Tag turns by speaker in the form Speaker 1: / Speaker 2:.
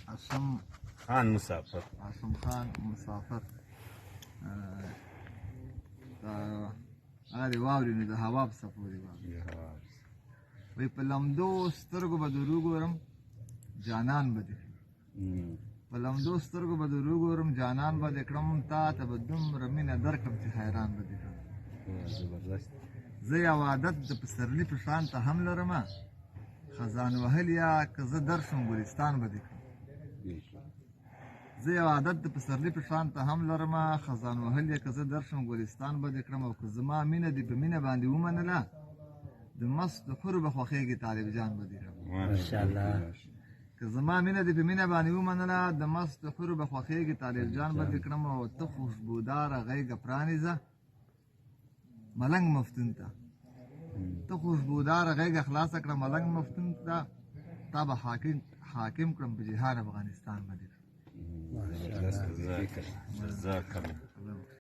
Speaker 1: عاصم
Speaker 2: خان مسافر.
Speaker 1: عاصم خان مسافر. هغه دې واوري نو د هوا په څپو دې واوري. وایي په لمدو سترګو به در وګورم جانان به دې کړم، په لمدو سترګو به در وګورم جانان به دې کړم، تا ته به دومره مینه درکړم چې حیران به دې کړم. زه یو عادت د پسرلي په شان ته هم لرمه، خزان وهل یا که زه درشم ګلستان به دې کړم. زه یو عادت د پسرلي په شان ته هم لرمه، خزان وهل یا که زه درشم ګلستان به دې کړم. او که زما مینه دې په مینه باندې ومنله، د مستو حورو به خوښېږي طالب جان به دې کړم.
Speaker 3: ماشاءالله.
Speaker 1: که زما مینه دې په مینه باندې ومنله، د مستو حورو به خوښېږي طالب جان به دې کړم. او ته خوشبوداره غېږه پرانیزه ملنګ مفتون ته، ته خوشبوداره غېږه خلاصه کړه ملنګ مفتون ته، تا به حاکم کړم په جهان افغانستان به دې کړم.
Speaker 2: جزاک الله.